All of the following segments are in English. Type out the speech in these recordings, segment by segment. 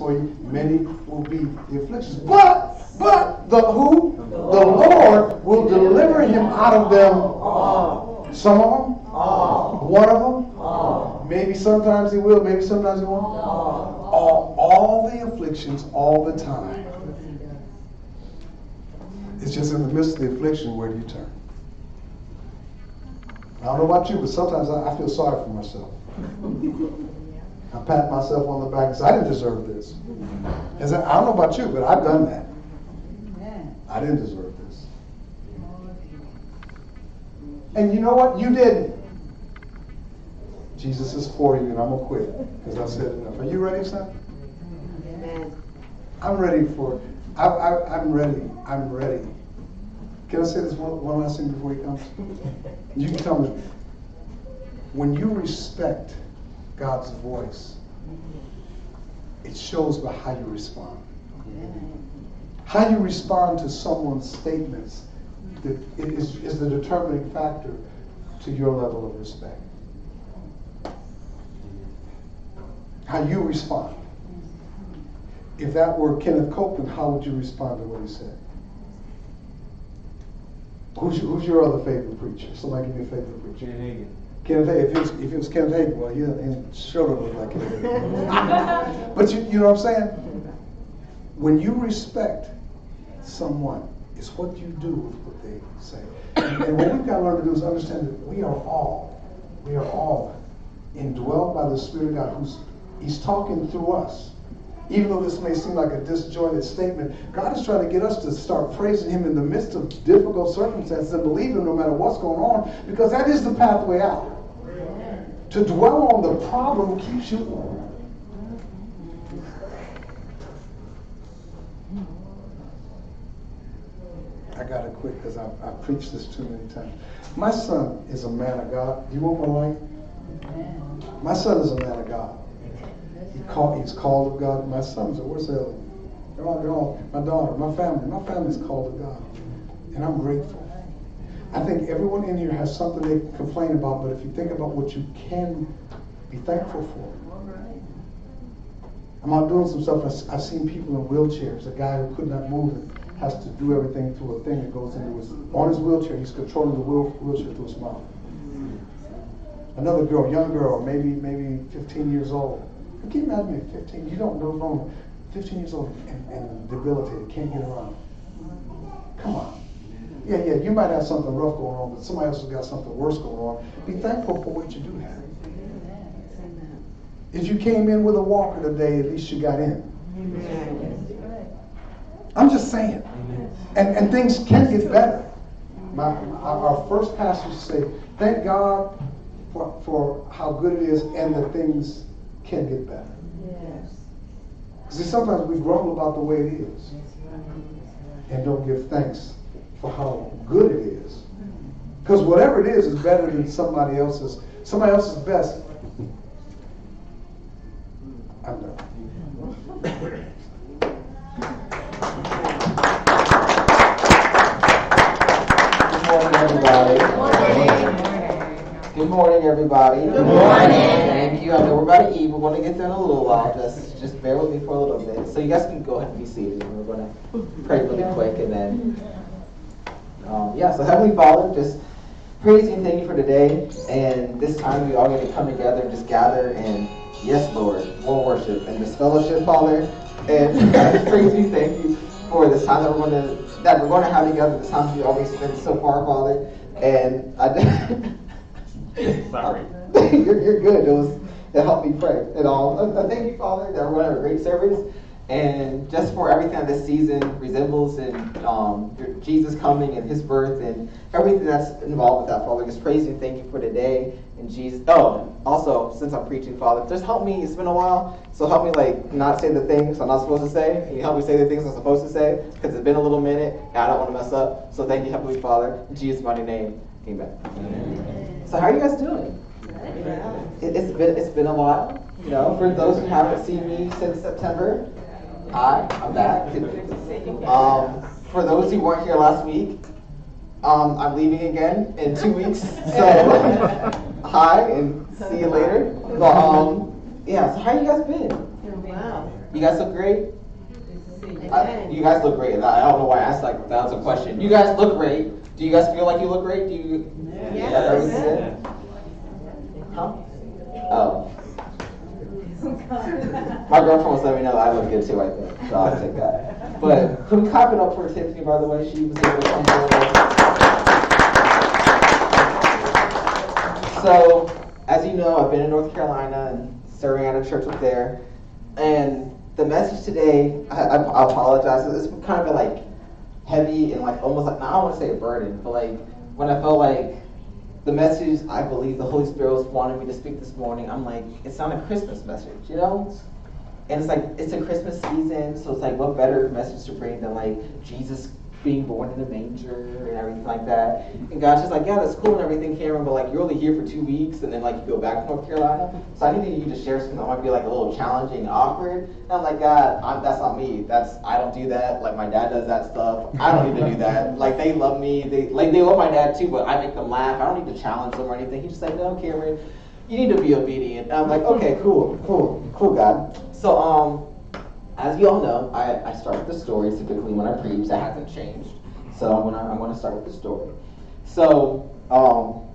for you, many will be the afflictions. But the who? The Lord will deliver him out of them all. Some of them? All. One of them? All. Maybe sometimes he will, maybe sometimes he won't. All the afflictions, all the time. It's just in the midst of the affliction, where do you turn? I don't know about you, but sometimes I feel sorry for myself. I pat myself on the back and say, I didn't deserve this. I don't know about you, but I've done that. I didn't deserve this. And you know what? You didn't. Jesus is for you, and I'm going to quit because I've said enough. Are you ready, son? I'm ready for, I'm ready. I'm ready. Can I say this one last thing before he comes? You can tell me. When you respect God's voice, it shows by how you respond. How you respond to someone's statements is the determining factor to your level of respect. How you respond. If that were Kenneth Copeland, how would you respond to what he said? Who's your other favorite preacher? Somebody give me a favorite preacher. Kenneth Hagin. If it was Kenneth Hagin, well, he sure don't look like Kenneth Hagin. But you know what I'm saying? When you respect someone, it's what you do with what they say. And what we've got to learn to do is understand that we are all indwelled by the Spirit of God. He's talking through us. Even though this may seem like a disjointed statement, God is trying to get us to start praising him in the midst of difficult circumstances and believe him no matter what's going on, because that is the pathway out. To dwell on the problem keeps you. I got to quit because I've preached this too many times. My son is a man of God. Do you want my life? My son is a man of God. He's called of God. My sons are, where's Ellie? They're all, my daughter, my family's called of God. And I'm grateful. I think everyone in here has something they can complain about, but if you think about what you can be thankful for. I'm out doing some stuff. I've seen people in wheelchairs. A guy who could not move and has to do everything through a thing that goes into on his wheelchair. He's controlling the wheelchair through his mouth. Another girl, young girl, maybe 15 years old. Can you imagine me at 15? You don't know wrong. 15 years old and debilitated, can't get around. Come on. Yeah, you might have something rough going on, but somebody else has got something worse going on. Be thankful for what you do have. If you came in with a walker today, at least you got in. I'm just saying. And things can get better. Our first pastor say, thank God for how good it is and that things can get better. See, sometimes we grumble about the way it is and don't give thanks for how good it is. Because whatever it is better than somebody else's best. I'm done. Good morning, everybody. Good morning. Thank you. I know we're about to eat. We're going to get there in a little while. Just bear with me for a little bit. So you guys can go ahead and be seated. We're going to pray really quick, and then so Heavenly Father, just praise you and thank you for today. And this time we all get to come together and just gather and yes, Lord, more worship and just fellowship, Father. And I just praise you, thank you for this time that we're going to have together. This time we've always spent so far, Father. And sorry. You're good. It helped me pray and all. Thank you, Father, that we're going to have a great service. And just for everything that this season resembles and Jesus coming and his birth and everything that's involved with that, Father, just praise you and thank you for today and Jesus. Oh, also, since I'm preaching, Father, just help me. It's been a while, so help me not say the things I'm not supposed to say. And you help me say the things I'm supposed to say because it's been a little minute and I don't want to mess up. So thank you, Heavenly Father, in Jesus' mighty name. Amen. Amen. So how are you guys doing? It's been a while. You know, for those who haven't seen me since September. I'm back. For those who weren't here last week, I'm leaving again in 2 weeks. So, hi and see you later. But so how you guys been? Wow. You guys look great? You guys look great. I don't know why I asked like that was a question. You guys look great. Do you guys feel like you look great? Do you? Yes. Huh? Oh. My girlfriend was letting me know that I look good too, I think. So I'll take that. But can we clap it up for Tiffany, by the way? She was able to come forward. So, as you know, I've been in North Carolina and serving at a church up there. And the message today, I apologize. It's kind of like heavy and like almost like, I don't want to say a burden, but like when I felt like the message I believe the Holy Spirit was wanting me to speak this morning, I'm like, it's not a Christmas message, you know? And it's like, it's a Christmas season, so it's like, what better message to bring than like Jesus being born in a manger and everything like that. And God's just like, yeah, that's cool and everything, Cameron, but like, you're only here for 2 weeks and then like you go back to North Carolina. So I needed you to share something that might be like a little challenging and awkward. And I'm like, God, that's not me. I don't do that. Like my dad does that stuff. I don't need to do that. Like they love me. They love my dad too, but I make them laugh. I don't need to challenge them or anything. He's just like, no, Cameron, you need to be obedient. And I'm like, okay, cool, God. So, as you all know, I start with the story typically when I preach. That hasn't changed. So I'm gonna start with the story. So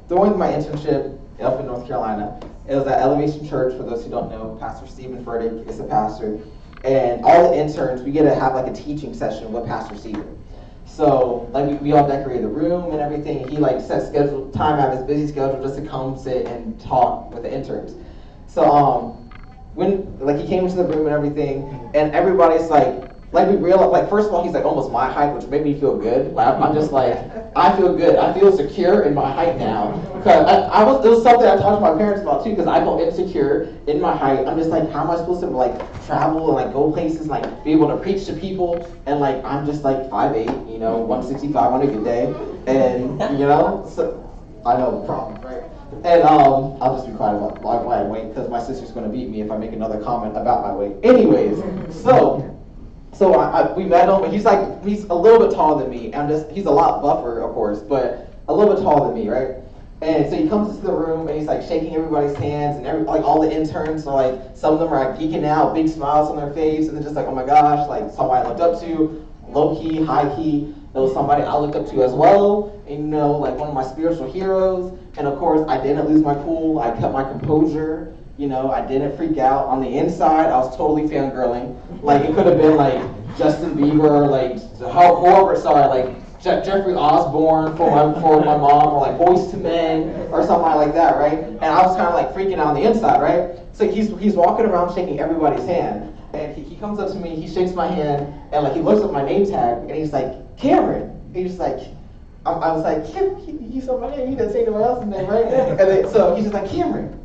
during my internship up in North Carolina, it was at Elevation Church. For those who don't know, Pastor Stephen Furtick is the pastor, and all the interns we get to have like a teaching session with Pastor Stephen. So like we all decorated the room and everything. He like set scheduled time out of his busy schedule just to come sit and talk with the interns. So when like he came into the room and everything, and everybody's like we realized, like first of all he's like almost my height, which made me feel good. Like I'm just like, I feel good. I feel secure in my height now, because it was something I talked to my parents about too, because I felt insecure in my height. I'm just like, how am I supposed to like travel and like go places, like be able to preach to people, and like I'm just like 5'8", you know, 165 on a good day, and you know, so I know the problem, right? And I'll just be quiet about my weight, because my sister's going to beat me if I make another comment about my weight. Anyways, so we met him, and he's a little bit taller than me. He's a lot buffer, of course, but a little bit taller than me, right? And so he comes into the room, and he's like shaking everybody's hands, and like all the interns are like, some of them are like geeking out, big smiles on their face, and they're just like, oh my gosh, like somebody I looked up to, low key, high key. There was somebody I looked up to as well, and you know, like one of my spiritual heroes. And of course, I didn't lose my cool. I kept my composure. You know, I didn't freak out. On the inside, I was totally fangirling. Like it could have been like Justin Bieber, like Jeffrey Osborne for my mom, or like Boyz II Men or something like that, right? And I was kind of like freaking out on the inside, right? So he's walking around shaking everybody's hand, and he comes up to me, he shakes my hand, and like he looks at my name tag, and he's like, Cameron. He's like, I was like, you saw my name, you didn't say anyone else's name, right? And then, so he's just like, Cameron,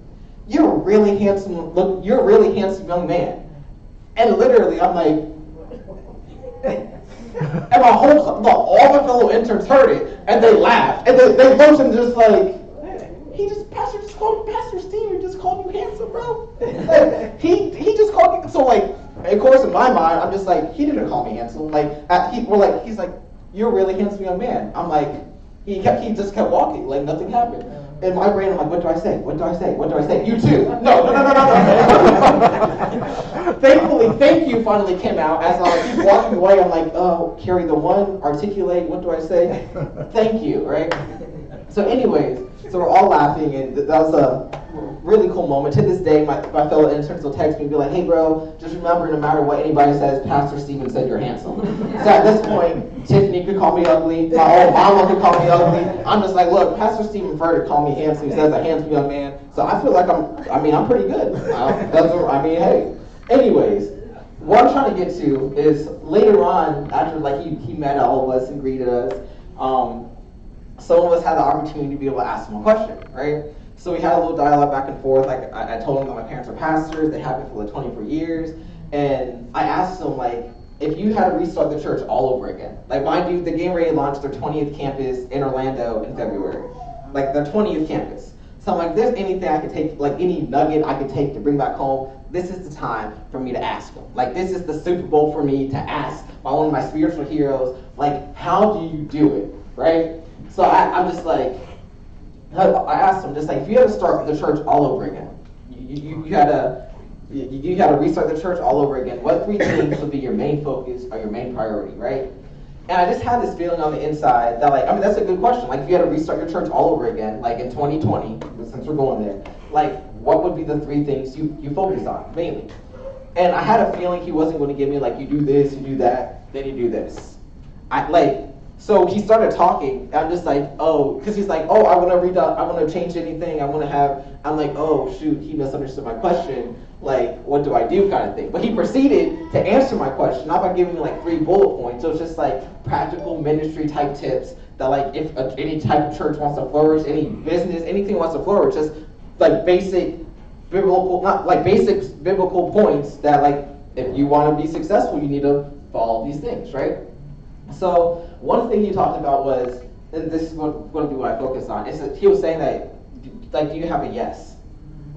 you're a really handsome young man. And literally, I'm like, and all my fellow interns heard it, and they laughed, and they looked and just like, Pastor Steve just called you handsome, bro. Like, he just called me. So like, of course, in my mind, I'm just like, he didn't call me handsome. Like, he's like, you're a really handsome young man. I'm like, he just kept walking, like nothing happened. In my brain, I'm like, what do I say? What do I say? What do I say? You too. No. Thankfully, thank you finally came out. As I keep walking away, I'm like, oh, carry the one, articulate, what do I say? Thank you, right? So anyways, so we're all laughing, and that was a really cool moment. To this day, my fellow interns will text me and be like, hey bro, just remember, no matter what anybody says, Pastor Stephen said you're handsome. So at this point, Tiffany could call me ugly, my old mama could call me ugly. I'm just like, look, Pastor Stephen Furtick called me handsome. He says a handsome young man. So I feel like I'm pretty good. Hey. Anyways, what I'm trying to get to is later on, after like he met all of us and greeted us, some of us had the opportunity to be able to ask him a question, right? So we had a little dialogue back and forth. Like I told him that my parents are pastors. They have been for like 24 years. And I asked him, like, if you had to restart the church all over again. Like, mind you, the Game Ready launched their 20th campus in Orlando in February. Like, their 20th campus. So I'm like, there's anything I could take, like any nugget I could take to bring back home, this is the time for me to ask him. Like, this is the Super Bowl for me to ask one of my spiritual heroes, like, how do you do it, right? So I'm just like, I asked him, just like, if you had to start the church all over again, you had to you had to restart the church all over again. What three things would be your main focus or your main priority, right? And I just had this feeling on the inside that, like, I mean, that's a good question. Like, if you had to restart your church all over again, like in 2020, since we're going there, like, what would be the three things you focus on, mainly? And I had a feeling he wasn't going to give me, like, you do this, you do that, then you do this. So he started talking, and I'm just like, oh, because he's like, oh, I want to change anything, I'm like, oh, shoot, he misunderstood my question, like, what do I do kind of thing. But he proceeded to answer my question, not by giving me like 3 bullet points. So it's just like practical ministry type tips that, like, if any type of church wants to flourish, any business, anything wants to flourish, just like basic biblical points that, like, if you want to be successful, you need to follow these things, right? So one thing he talked about was, and this is going to be what I focus on, is that he was saying that, like, do you have a yes?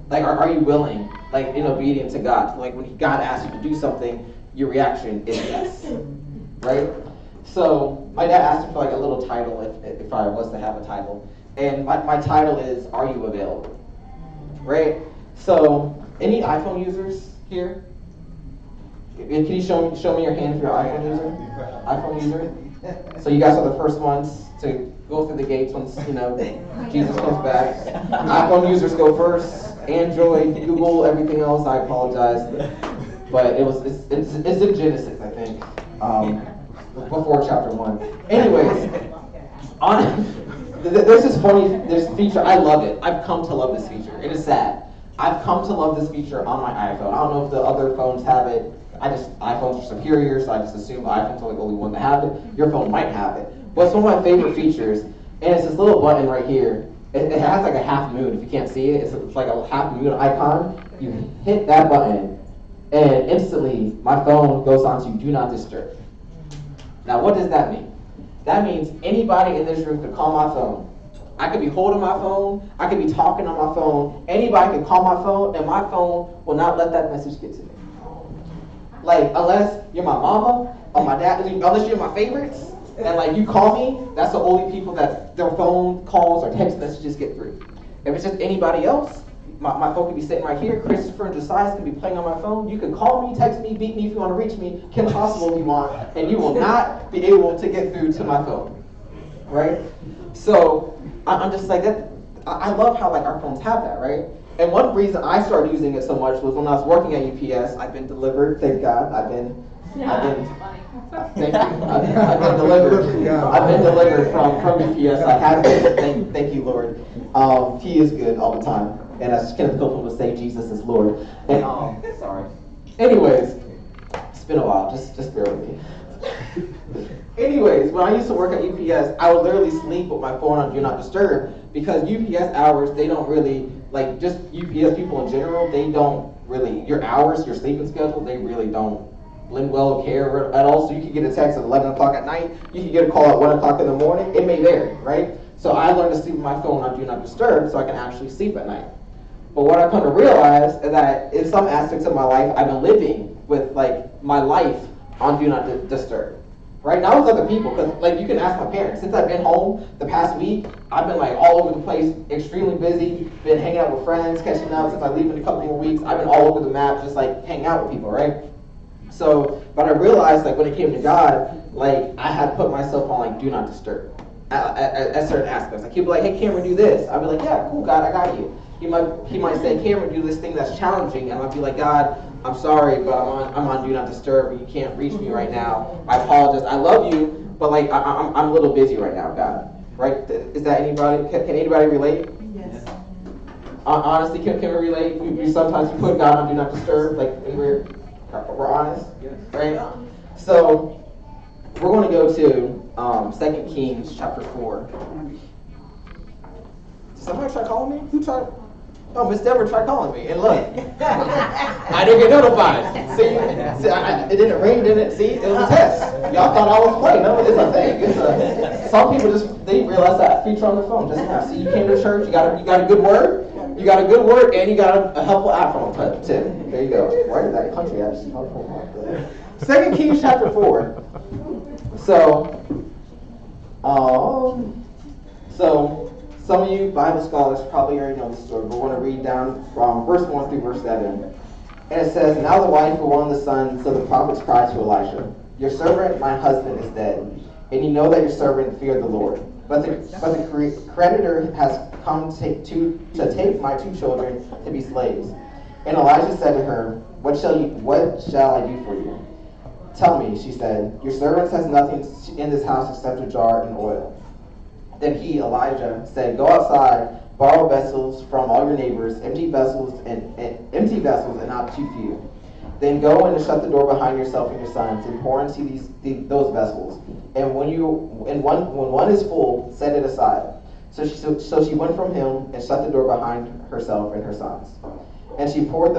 Like, are you willing, like, in obedience to God? Like, when God asks you to do something, your reaction is yes, right? So my dad asked me for, like, a little title if I was to have a title, and my title is, Are You Available? Right? So any iPhone users here? Can you show me your hand if you're an iPhone user? So you guys are the first ones to go through the gates once, Jesus comes back. iPhone users go first. Android, Google, everything else, I apologize. But it's in Genesis, I think, before chapter 1. Anyways, there's this feature, I love it. I've come to love this feature. It is sad. I've come to love this feature on my iPhone. I don't know if the other phones have it. iPhones are superior, so I just assume iPhone's the only one that have it. Your phone might have it. But it's one of my favorite features, and it's this little button right here. It has like a half moon. If you can't see it, it's like a half moon icon. You hit that button, and instantly my phone goes on to Do Not Disturb. Now, what does that mean? That means anybody in this room could call my phone. I could be holding my phone. I could be talking on my phone. Anybody can call my phone, and my phone will not let that message get to me. Like, unless you're my mama or my dad, unless you're my favorites, and like you call me, that's the only people that their phone calls or text messages get through. If it's just anybody else, my phone could be sitting right here. Christopher and Josiah can be playing on my phone. You can call me, text me, beat me if you want to reach me, Kim Possible if you want, and you will not be able to get through to my phone, right? So I'm just like that. I love how, like, our phones have that, right? And one reason I started using it so much was when I was working at UPS. I've been delivered, thank God. I've been delivered from UPS. I have been. Thank you, Lord. He is good all the time. And as Kenneth Copeland would say, Jesus is Lord. And sorry. Anyways, it's been a while. Just bear with me. Anyways, when I used to work at UPS, I would literally sleep with my phone on Do Not Disturb, because UPS hours, they don't really, like, just UPS people in general, they don't really, your hours, your sleeping schedule, they really don't blend well or care at all. So you could get a text at 11 o'clock at night, you could get a call at 1 o'clock in the morning, it may vary, right? So I learned to sleep with my phone on Do Not Disturb so I can actually sleep at night. But what I come to realize is that in some aspects of my life, I've been living with, like, my life on Do Not Disturb. Right now with other people, because, like, you can ask my parents. Since I've been home the past week, I've been, like, all over the place, extremely busy, been hanging out with friends, catching up. Since I leave in a couple more weeks, I've been all over the map, just, like, hanging out with people, right? So, but I realized, like, when it came to God, like, I had put myself on, like, Do Not Disturb at certain aspects. Like, he'd be like, hey, Cameron, do this. I'd be like, yeah, cool, God, I got you. He might say, Cameron, do this thing that's challenging, and I'd be like, God, I'm sorry, but I'm on Do Not Disturb, and you can't reach me right now. I apologize. I love you, but, like, I'm a little busy right now, God. Right? Is that anybody? Can anybody relate? Yes. Honestly, can we relate? We sometimes put God on Do Not Disturb, like, when we're honest, Yes. right? So we're going to go to 2 Kings chapter 4. Did somebody try calling me? Who tried? Oh, Miss Deborah tried calling me, and look, I didn't get notified. See, it didn't ring, didn't it? See, it was a test. Y'all thought I was playing. No, it's a thing. Some people they realize that feature on their phone just now. See, you came to church, you got a good word, and you got a helpful iPhone tip. There you go. Why did that country app? 2 Kings chapter 4. So some of you Bible scholars probably already know the story, but we're going to read down from verse 1 through verse 7. And it says, now the wife of one of the sons of the prophets cried to Elisha, your servant, my husband, is dead, and you know that your servant feared the Lord. But the creditor has come to take my 2 children to be slaves. And Elijah said to her, what shall I do for you? Tell me, she said. Your servant has nothing in this house except a jar and oil. Then he, Elijah, said, go outside, borrow vessels from all your neighbors, empty vessels and not too few. Then go in and shut the door behind yourself and your sons, and pour into those vessels. And when one is full, set it aside. So she went from him and shut the door behind herself and her sons. And as she poured,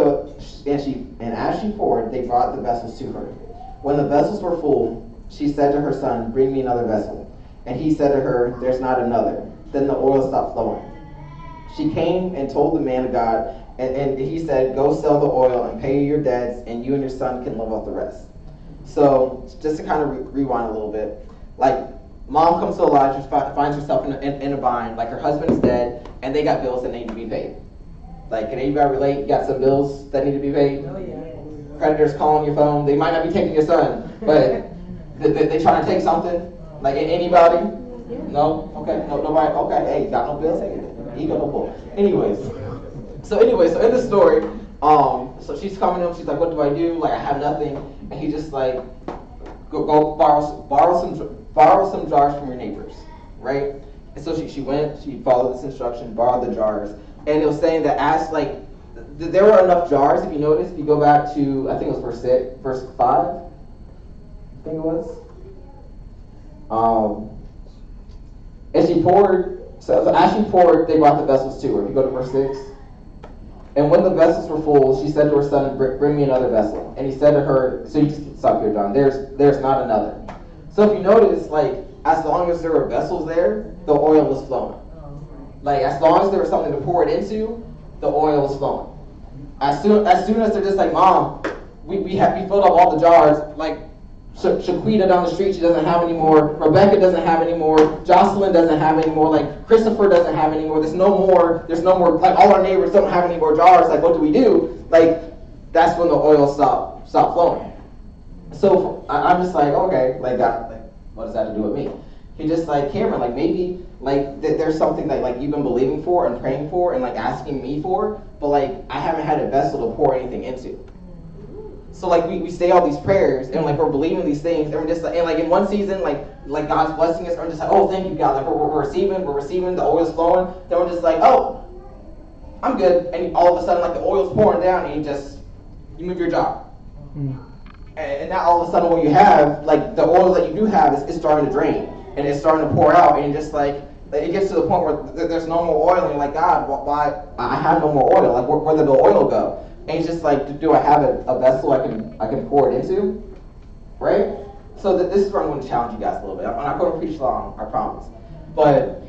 they brought the vessels to her. When the vessels were full, she said to her son, bring me another vessel. And he said to her, there's not another. Then the oil stopped flowing. She came and told the man of God, and he said, go sell the oil and pay your debts, and you and your son can live off the rest. So just to kind of rewind a little bit, like mom comes to Elijah, finds herself in a bind, like her husband's dead, and they got bills that need to be paid. Like, can anybody relate? You got some bills that need to be paid? Oh, yeah. Creditors calling your phone. They might not be taking your son, but they trying to take something. Like anybody? No? Okay. No, nobody. Okay. Hey, got no bills? Hey, ego no bull. Anyways, so in the story, so she's coming to him. She's like, "What do I do? Like, I have nothing." And he just like, go borrow some jars from your neighbors, right? And so she went. She followed this instruction, borrowed the jars, and it was saying that as like there were enough jars. If you notice, if you go back to I think it was verse 5. I think it was. As she poured, they brought the vessels to her. If you go to verse 6. And when the vessels were full, she said to her son, bring me another vessel. And he said to her, so you just stop here, John, there's not another. So if you notice, like, as long as there were vessels there, the oil was flowing. Like, as long as there was something to pour it into, the oil was flowing. As soon as they're just like, Mom, we filled up all the jars, like, Shaquita down the street, she doesn't have any more. Rebecca doesn't have any more. Jocelyn doesn't have any more. Like, Christopher doesn't have any more. There's no more. Like, all our neighbors don't have any more jars. Like, what do we do? Like, that's when the oil stopped flowing. So I'm just like, okay, like, God, like, what does that have to do with me? He just like, Cameron, like, maybe like there's something that like you've been believing for and praying for and like asking me for, but like I haven't had a vessel to pour anything into. So like we say all these prayers and like we're believing these things and we're just like, and like in one season like God's blessing us, and we're just like, oh, thank you, God, like we're receiving, the oil's flowing. Then we're just like, oh, I'm good, and all of a sudden like the oil's pouring down and you move your jaw. And now all of a sudden what you have, like the oil that you do have is starting to drain and it's starting to pour out, and you're just like it gets to the point where there's no more oil and you're like, God, why I have no more oil? Like where did the oil go? And he's just like, do I have a vessel I can pour it into? Right? So this is where I'm going to challenge you guys a little bit. I'm not going to preach long, I promise. But,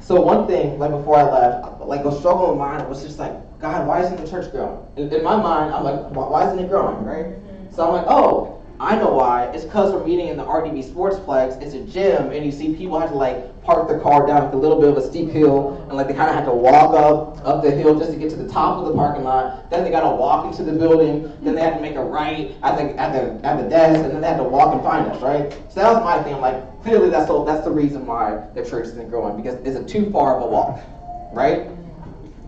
so one thing, like before I left, like a struggle in mine was just like, God, why isn't the church growing? In my mind, I'm like, why isn't it growing, right? So I'm like, oh, I know why. It's because we're meeting in the RDB Sportsplex. It's a gym, and you see people have to like park their car down like a little bit of a steep hill, and like they kind of have to walk up the hill just to get to the top of the parking lot. Then they got to walk into the building. Then they have to make a right at the desk, and then they have to walk and find us, right? So that was my thing. I'm like, clearly that's the reason why the church isn't growing, because it's a too far of a walk, right?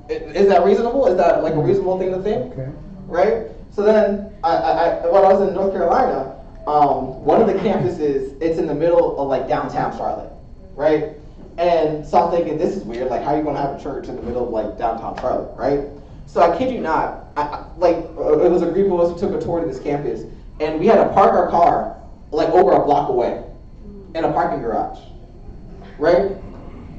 Is that reasonable? Is that like a reasonable thing to think? Okay. Right? So then, when I was in North Carolina, one of the campuses, it's in the middle of like downtown Charlotte, right? And so I'm thinking, this is weird. Like, how are you going to have a church in the middle of like downtown Charlotte, right? So I kid you not, it was a group of us who took a tour to this campus, and we had to park our car like over a block away in a parking garage, right?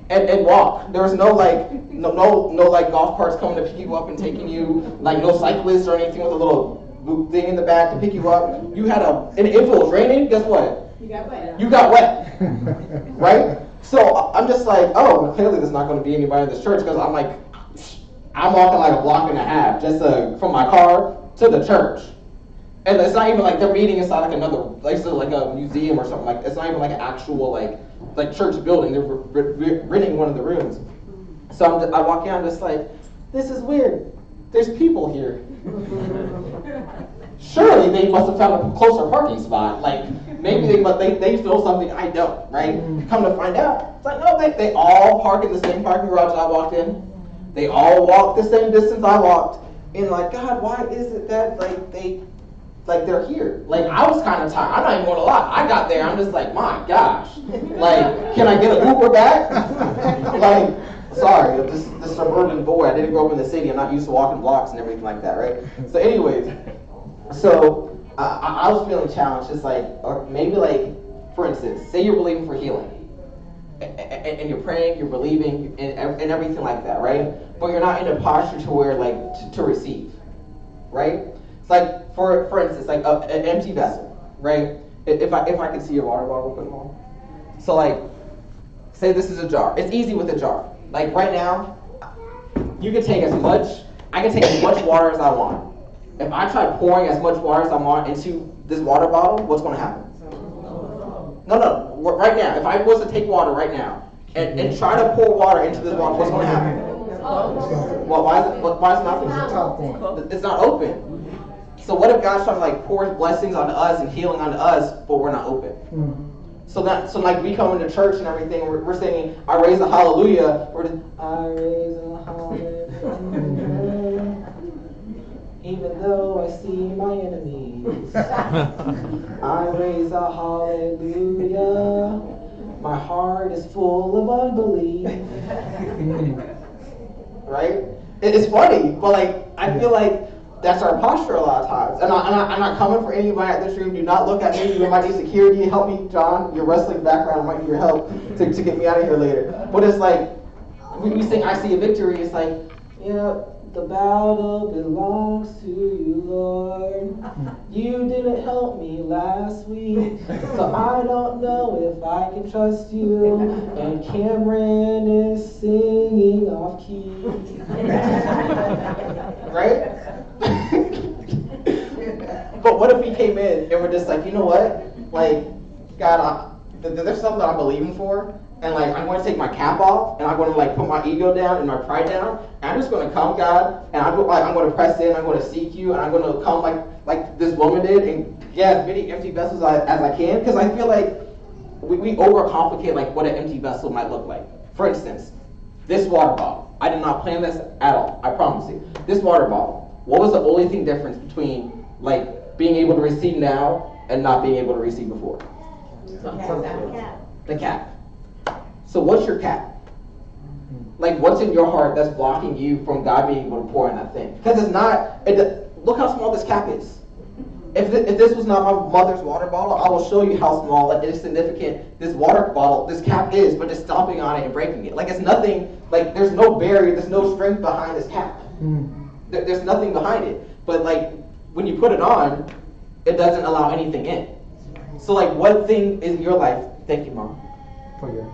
And walk. There was no like golf carts coming to pick you up and taking you, like no cyclists or anything with a little thing in the back to pick you up. You had and if it was raining, guess what? You got wet. Right? So I'm just like, oh, well, clearly there's not going to be anybody in this church, because I'm walking like a block and a half just from my car to the church. And it's not even like they're meeting inside like another, like a museum or something. Like it's not even like an actual like church building. They're renting one of the rooms. So I walk in, I'm just like, this is weird. There's people here. Surely they must have found a closer parking spot. Like, maybe they feel something I don't, right? Come to find out, it's like, no, they all park in the same parking garage I walked in. They all walk the same distance I walked. And like, God, why is it that they're here? Like, I was kind of tired. I'm not even going to lie. I got there, I'm just like, my gosh. Like, can I get an Uber back? Like, sorry, I'm just the suburban boy. I didn't grow up in the city. I'm not used to walking blocks and everything like that, right? So anyways, I was feeling challenged. Just like, or maybe like, for instance, say you're believing for healing. And you're praying, you're believing, and everything like that, right? But you're not in a posture to where, like, to receive, right? It's like, for instance, like an empty vessel, right? If I could see your water bottle, put them on. So, like, say this is a jar. It's easy with a jar. Like, right now, I can take as much water as I want. If I try pouring as much water as I want into this water bottle, what's going to happen? No. Right now, if I was to take water right now and try to pour water into this water, what's going to happen? Well, why is it nothing? It's not open. So what if God's trying to like pour blessings onto us and healing onto us, but we're not open? So like we come into church and everything, we're singing, I raise a hallelujah. We're just, I raise a hallelujah. Even though I see my enemies, I raise a hallelujah. My heart is full of unbelief. Right? It's funny, but like I feel like that's our posture a lot of times. And I'm not coming for anybody at this room. Do not look at me. You might need security. Help me, John. Your wrestling background might need your help to get me out of here later. But it's like we sing I See a Victory. It's like, yeah. The battle belongs to you, Lord. You didn't help me last week, so I don't know if I can trust you. And Cameron is singing off key. Right? But what if we came in and we're just like, you know what? Like, God, there's something that I'm believing for. And like I'm going to take my cap off, and I'm going to like put my ego down and my pride down, and I'm just going to come, God, and I'm going to press in, I'm going to seek you, and I'm going to come like this woman did, and get as many empty vessels as I can, because I feel like we overcomplicate like what an empty vessel might look like. For instance, this water bottle. I did not plan this at all. I promise you. This water bottle. What was the only thing difference between like being able to receive now and not being able to receive before? The cap. So what's your cap? Like, what's in your heart that's blocking you from God being able to pour in that thing? Because look how small this cap is. If this was not my mother's water bottle, I will show you how small and insignificant this water bottle, this cap is, but just stomping on it and breaking it. Like, it's nothing, like, there's no barrier, there's no strength behind this cap. There's nothing behind it. But, like, when you put it on, it doesn't allow anything in. So, like, what thing is in your life? Thank you, Mom, for your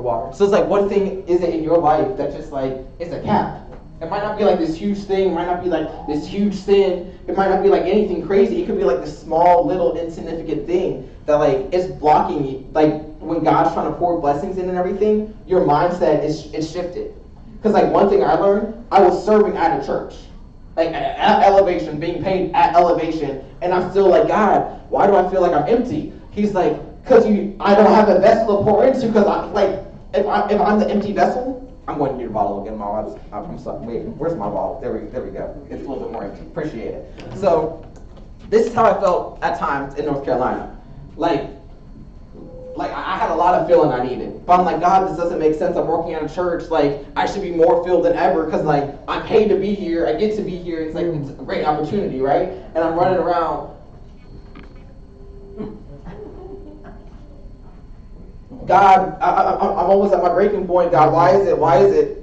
water. So it's like, what thing is it in your life that just like, it's a cap? It might not be like this huge thing, it might not be like this huge sin, it might not be like anything crazy, it could be like this small, little, insignificant thing that like, is blocking you. Like, when God's trying to pour blessings in and everything, your mindset is shifted. Because like, one thing I learned, I was serving at a church. Like, at Elevation, being paid at Elevation, and I'm still like, God, why do I feel like I'm empty? He's like, because I don't have a vessel to pour into, because if I'm the empty vessel, I'm going to need a bottle again, Mom. I'm sorry. Wait, where's my bottle? There we go. It's a little bit more empty. Appreciate it. So, this is how I felt at times in North Carolina. Like I had a lot of feeling I needed. But I'm like, God, this doesn't make sense. I'm working at a church. Like, I should be more filled than ever because, like, I'm paid to be here. I get to be here. It's like, it's a great opportunity, right? And I'm running around. God, I'm almost at my breaking point. God, why is it?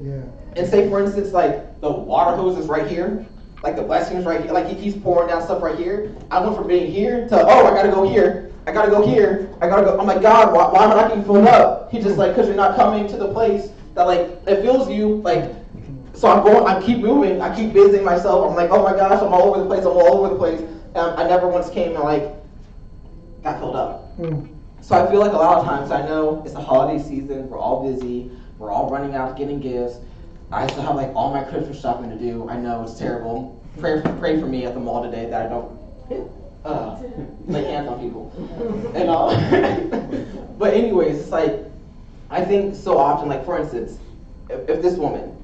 Yeah. And say, for instance, like, the water hose is right here. Like, the blessing is right here. Like, he's pouring down stuff right here. I went from being here to, I got to go here. I got to go here. I got to go. I'm like, God, why am I not getting filled up? He's just like, because you're not coming to the place that, like, it fills you. Like, so I keep moving. I keep busying myself. I'm like, oh my gosh, I'm all over the place. I never once came and, like, got filled up. So I feel like a lot of times, I know it's the holiday season, we're all busy, we're all running out getting gifts. I still have like all my Christmas shopping to do. I know it's terrible. pray for me at the mall today that I don't lay hands on people. And but anyways, it's like, I think so often, like for instance, if this woman,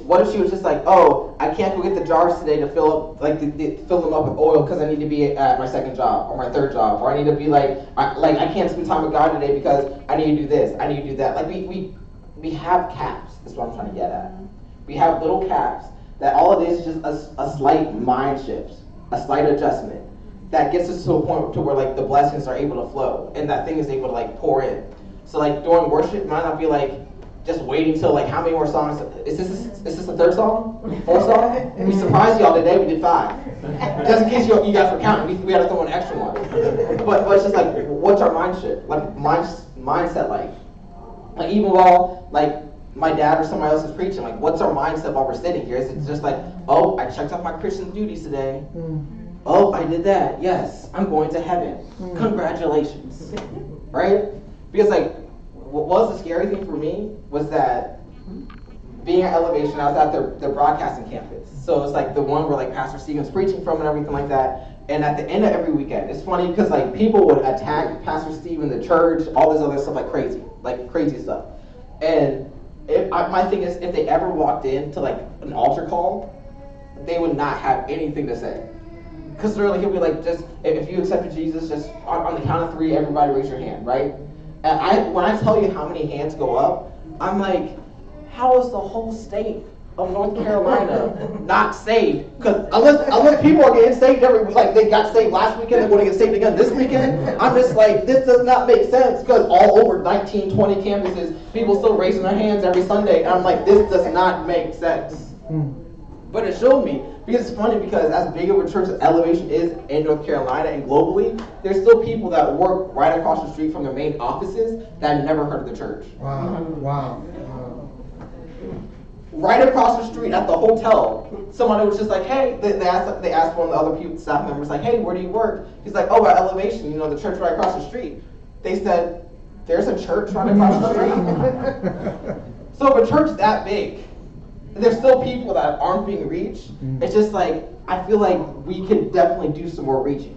what if she was just like, oh, I can't go get the jars today to fill them up with oil because I need to be at my second job or my third job, or I need to be I can't spend time with God today because I need to do this, I need to do that. Like we have caps. That's what I'm trying to get at. We have little caps that all it is just a slight mind shift, a slight adjustment that gets us to a point to where like the blessings are able to flow and that thing is able to like pour in. So like during worship, might not be like just waiting till like how many more songs? Is this the third song? Fourth song? We surprised y'all today. We did 5. Just in case you guys were counting, we had to throw an extra one. But it's just like, what's our mindset? Like mindset like? Like even while like my dad or somebody else is preaching, like what's our mindset while we're sitting here? Is it just like, oh, I checked off my Christian duties today. Oh, I did that. Yes, I'm going to heaven. Congratulations. Right? Because like, what was the scary thing for me was that being at Elevation, I was at their broadcasting campus. So it's like the one where like Pastor Stephen's preaching from and everything like that. And at the end of every weekend, it's funny because like people would attack Pastor Stephen, the church, all this other stuff like crazy stuff. And my thing is, if they ever walked into like an altar call, they would not have anything to say. Because literally he'll be like, just if you accepted Jesus, just on the count of 3, everybody raise your hand, right? And when I tell you how many hands go up, I'm like, how is the whole state of North Carolina not saved? Because unless people are getting saved they got saved last weekend, they're going to get saved again this weekend. I'm just like, this does not make sense, because all over 19, 20 campuses, people still raising their hands every Sunday. And I'm like, this does not make sense. But it showed me, because it's funny, because as big of a church as Elevation is in North Carolina and globally, there's still people that work right across the street from their main offices that never heard of the church. Wow. Right across the street at the hotel, somebody was just like, hey, they asked one of the other staff members, like, hey, where do you work? He's like, oh, at Elevation, the church right across the street. They said, there's a church right across the street? So if a church that big, there's still people that aren't being reached. It's just like, I feel like we could definitely do some more reaching,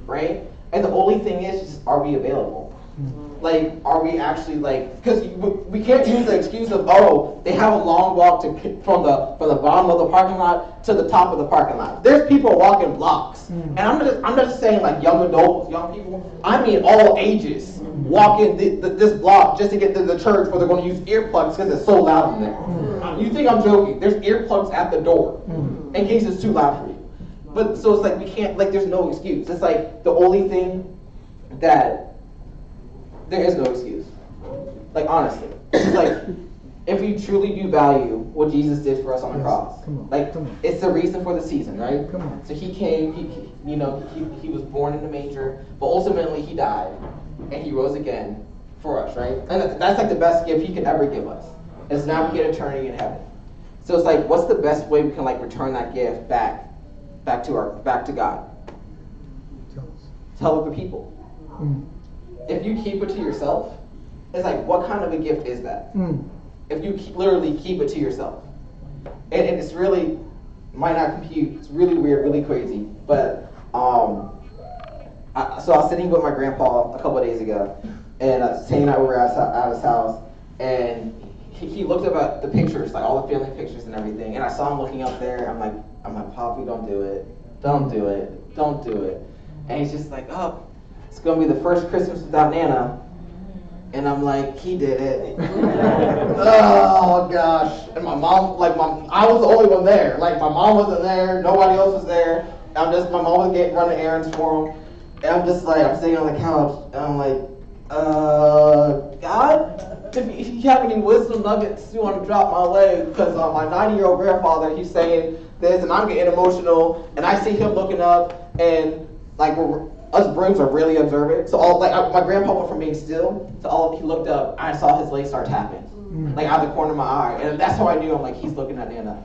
right? And the only thing is, just, are we available? Like, are we actually like, because we can't use the excuse of, oh, they have a long walk from the bottom of the parking lot to the top of the parking lot. There's people walking blocks. And I'm not just saying like young adults, young people. I mean all ages walking this block just to get to the church where they're going to use earplugs because it's so loud in there. You think I'm joking? There's earplugs at the door in case it's too loud for you. But so it's like we can't, like, there's no excuse. It's like the only thing that there is no excuse. Like, honestly. It's like, if we truly do value what Jesus did for us on the cross, it's the reason for the season, right? So he came, he was born in the manger, but ultimately he died, and he rose again for us, right? And that's like the best gift he could ever give us. Is now we get eternity in heaven. So it's like, what's the best way we can like return that gift back to God? Tell other people. If you keep it to yourself, it's like, what kind of a gift is that? If you literally keep it to yourself. And it's really, might not compute, it's really weird, really crazy. But, so I was sitting with my grandpa a couple of days ago, and I was hanging out over at his house, and he looked up at the pictures, like all the family pictures and everything, and I saw him looking up there. I'm like, Poppy, don't do it. Don't do it. Don't do it. And he's just like, oh, it's going to be the first Christmas without Nana. And I'm like, he did it. Oh, gosh. And my mom, I was the only one there. Like, my mom wasn't there. Nobody else was there. My mom was running errands for him. And I'm just like, I'm sitting on the couch, and I'm like, God, if you have any wisdom nuggets you want to drop my way, because my 90-year-old grandfather, he's saying this, and I'm getting emotional, and I see him looking up, and like us Brooms are really observant. So my grandpa went from being still to he looked up, I saw his legs start tapping, like out of the corner of my eye, and that's how I knew. I'm like, he's looking at Nana.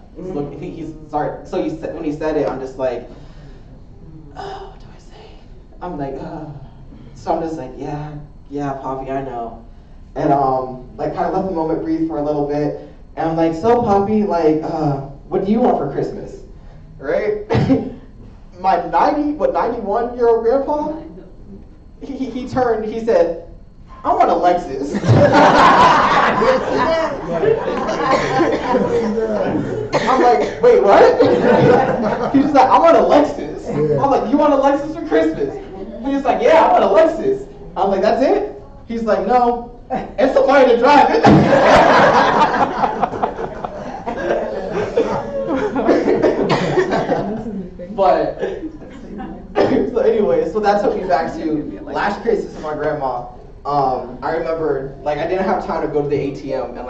He's sorry. So when he said it, I'm just like, oh, what do I say? I'm like, so I'm just like, yeah, Poppy, I know. And kind of let the moment breathe for a little bit. And I'm like, so Poppy, what do you want for Christmas? right? My 91-year-old grandpa, he turned, he said, I want a Lexus. I'm like, wait, what? He's just like, I want a Lexus. I'm like, you want a Lexus for Christmas? He's like, yeah, I want a Lexus. I'm like, that's it? He's like, no, and somebody to drive it. But so anyway, so that took me back to last Christmas with my grandma. I remember, like, I didn't have time to go to the ATM and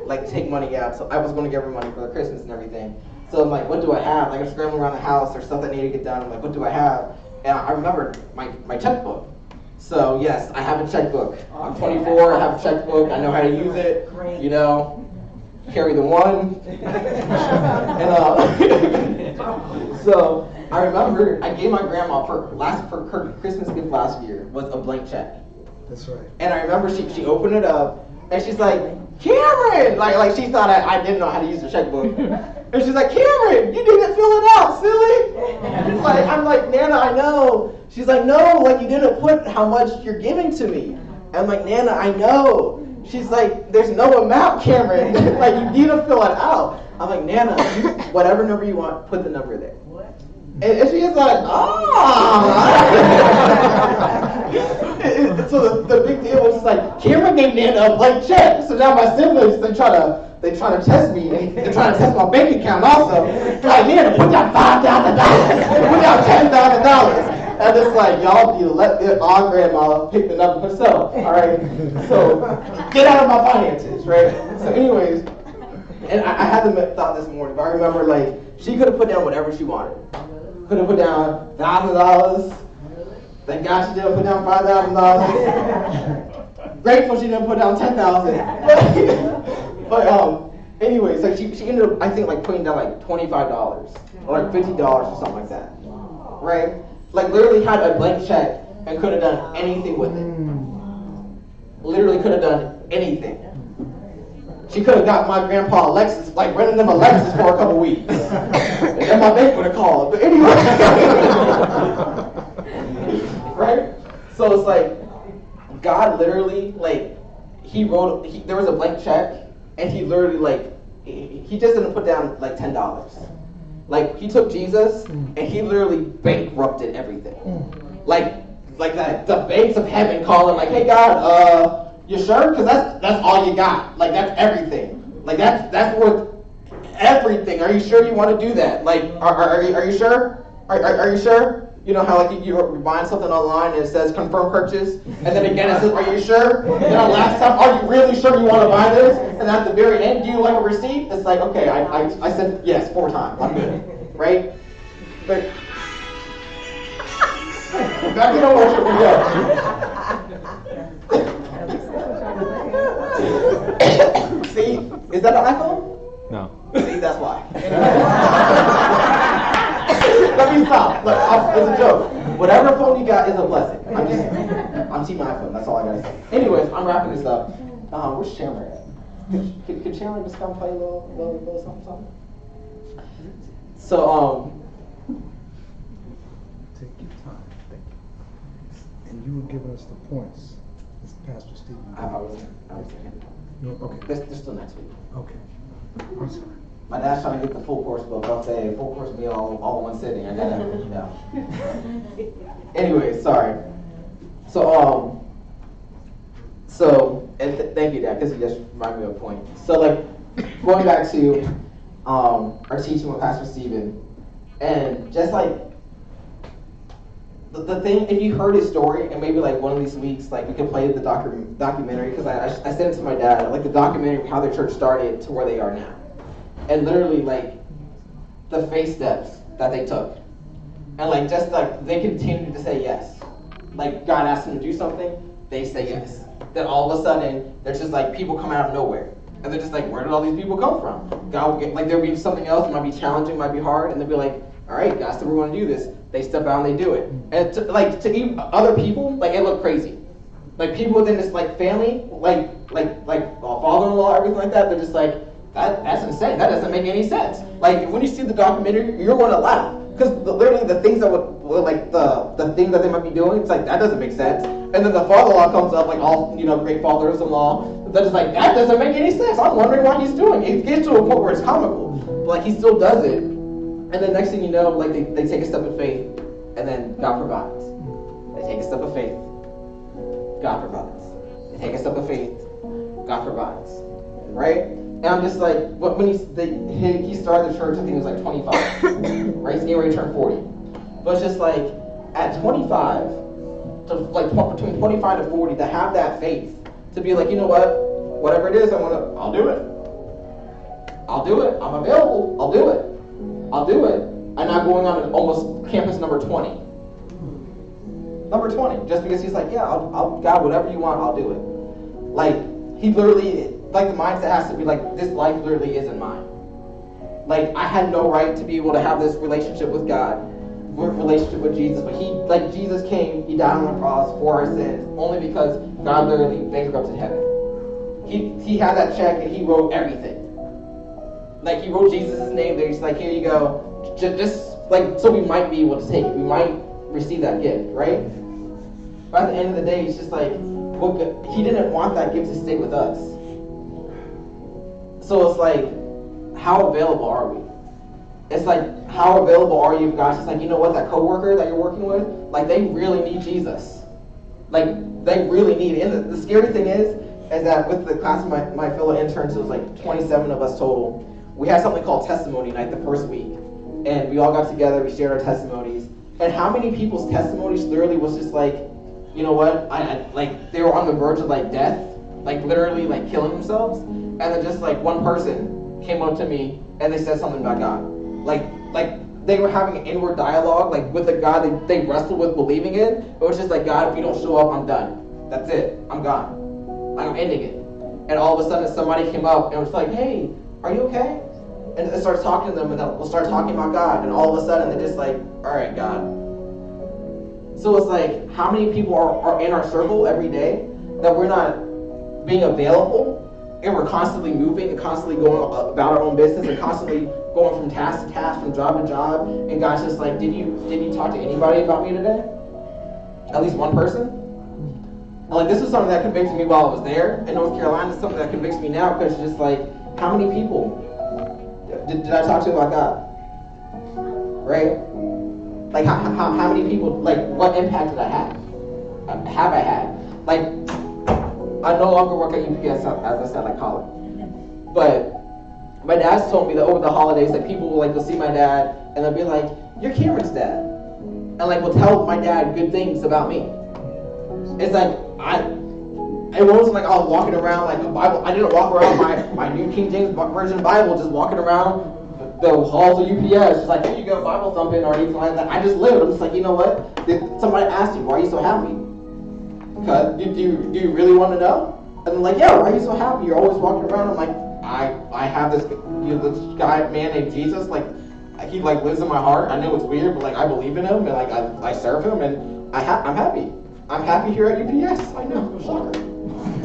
like take money out, so I was going to give her money for the Christmas and everything. So I'm like, what do I have? Like, I'm scrambling around the house. There's stuff that I need to get done. I'm like, what do I have? And I remember my checkbook. So yes, I have a checkbook. I'm 24. I have a checkbook. I know how to use it. You know, carry the one. And so I remember I gave my grandma her Christmas gift last year was a blank check. That's right. And I remember she opened it up and she's like, Cameron! Like she thought I didn't know how to use the checkbook. And she's like, Cameron, you didn't fill it out, silly. I'm like, Nana, I know. She's like, no, like you didn't put how much you're giving to me. I'm like, Nana, I know. She's like, there's no amount, Cameron. Like you need to fill it out. I'm like, Nana, whatever number you want, put the number there. And she's like, So the big deal was just like, Cameron gave Nana a blank check. So now my siblings, they try to test me. They're trying to test my bank account also. They're like, Nana, put down $5,000. Put down $10,000. And it's like, y'all need to let our grandma pick the number herself. All right. So get out of my finances, right? So anyways, and I had the thought this morning, but I remember like she could have put down whatever she wanted. Could have put down $1,000. Thank God she didn't put down $5,000. Grateful she didn't put down $10,000. But anyways, like she ended up, I think, like putting down like $25 or like $50 or something like that, right? Like literally had a blank check and could have done anything with it. Literally could have done anything. She could have got my grandpa a Lexus, like renting them a Lexus for a couple weeks. And then my bank would have called. But anyway. Right? So it's like, God literally, like, there was a blank check, and he literally, like, he just didn't put down, like, $10. Like, he took Jesus, and he literally bankrupted everything. Like that, the banks of heaven calling, like, hey, God, you sure? Because that's all you got. Like, that's everything. Like, that's worth everything. Are you sure you want to do that? Like, are you sure? Are you sure? You know how, like, you're buying something online and it says confirm purchase, and then again it says, are you sure? And then last time, are you really sure you want to buy this? And at the very end, do you like a receipt? It's like, okay, I said yes 4 times. I'm good. Right? But back to the worship we go. See, is that an iPhone? No. See, that's why. Let me stop. Look, it's a joke. Whatever phone you got is a blessing. I'm team iPhone. That's all I gotta say. Anyways, I'm wrapping this up. Where's Chandler at? Could Chandler just come play a little something? So, Take your time. Thank you. And you were giving us the points. This is Pastor Stephen. I was Okay. They're still next week. Okay. I'm sorry. My dad's trying to get the full course book. I'll say full course meal all in one sitting. I gotta, Anyway, sorry. So, and thank you, Dad, because you just reminded me of a point. So, like, going back to our teaching with Pastor Stephen, and just like the thing, if you heard his story, and maybe like one of these weeks, like we could play the documentary, because I sent it to my dad, like the documentary of how their church started to where they are now. And literally, like, the faith steps that they took. And, like, just, like, they continue to say yes. Like, God asked them to do something, they say yes. Then all of a sudden, there's just, like, people come out of nowhere. And they're just like, where did all these people come from? God will get, like, there'll be something else, it might be challenging, might be hard, and they'll be like, all right, God said we're going to do this. They step out and they do it. And, to even other people, like, it looked crazy. Like, people within this, like, family, like father-in-law, everything like that, they're just like, that's insane. That doesn't make any sense. Like, when you see the documentary, you're going to laugh. Because literally the things that like the things that they might be doing, it's like, that doesn't make sense. And then the father-in-law comes up, like all, great fathers-in-law. They're just like, that doesn't make any sense. I'm wondering what he's doing. It gets to a point where it's comical. But like, he still does it. And then next thing you know, like they take a step of faith, and then God provides. They take a step of faith, God provides. They take a step of faith, God provides. Right? And I'm just like, when he started the church, I think he was like 25, right? He's getting ready to turn 40. But it's just like, at 25, to like between 25 to 40, to have that faith, to be like, you know what, whatever it is, I'll do it. I'll do it. I'm available. I'll do it. I'll do it. I'm not going on almost campus number 20. Number 20, just because he's like, yeah, I'll God, whatever you want, I'll do it. Like, he literally, like, the mindset has to be like, this life literally isn't mine. Like, I had no right to be able to have this relationship with God, relationship with Jesus, but Jesus came, he died on the cross for our sins, only because God literally bankrupted heaven. He had that check and he wrote everything. Like, he wrote Jesus' name there. He's like, here you go. Just like, so we might be able to take it. We might receive that gift, right? But at the end of the day, it's just like, he didn't want that gift to stay with us. So it's like, how available are we? It's like, how available are you, God? It's like, you know what, that coworker that you're working with, like, they really need Jesus. Like, they really need it. And the scary thing is that with the class of my fellow interns, it was like 27 of us total. We had something called testimony night the first week. And we all got together, we shared our testimonies. And how many people's testimonies literally was just like, you know what, I like, they were on the verge of like death, like literally like killing themselves. And then just like one person came up to me and they said something about God. Like they were having an inward dialogue, like with the God they wrestled with believing in. It was just like, God, if you don't show up, I'm done. That's it. I'm gone. I'm ending it. And all of a sudden somebody came up and was like, hey, are you okay? And it starts talking to them, and then we'll start talking about God. And all of a sudden they're just like, all right, God. So it's like, how many people are in our circle every day that we're not being available, and we're constantly moving and constantly going about our own business and constantly going from task to task, from job to job, and God's just like, did you talk to anybody about me today? At least one person? And like, this was something that convicted me while I was there in North Carolina. It's something that convicts me now, because it's just like, how many people did I talk to about God? Right? Like, how many people, like, what impact did I have? Have I had? Like, I no longer work at UPS, as I said, like college. But my dad's told me that over the holidays, like, people will, like, go see my dad, and they'll be like, you're Cameron's dad. And, like, will tell my dad good things about me. It's like, it wasn't like I was walking around like a Bible. I didn't walk around my New King James Version Bible, just walking around the halls of UPS, just like, here you go, Bible thumping or anything like that. I just lived. I'm just like, you know what? Somebody asked you, why are you so happy? Because do you really want to know? And they're like, yeah, why are you so happy? You're always walking around. I'm like, I have this man named Jesus. Like, he like lives in my heart. I know it's weird, but like I believe in him, and like I serve him, and I'm happy. I'm happy here at UPS. I know, shocker.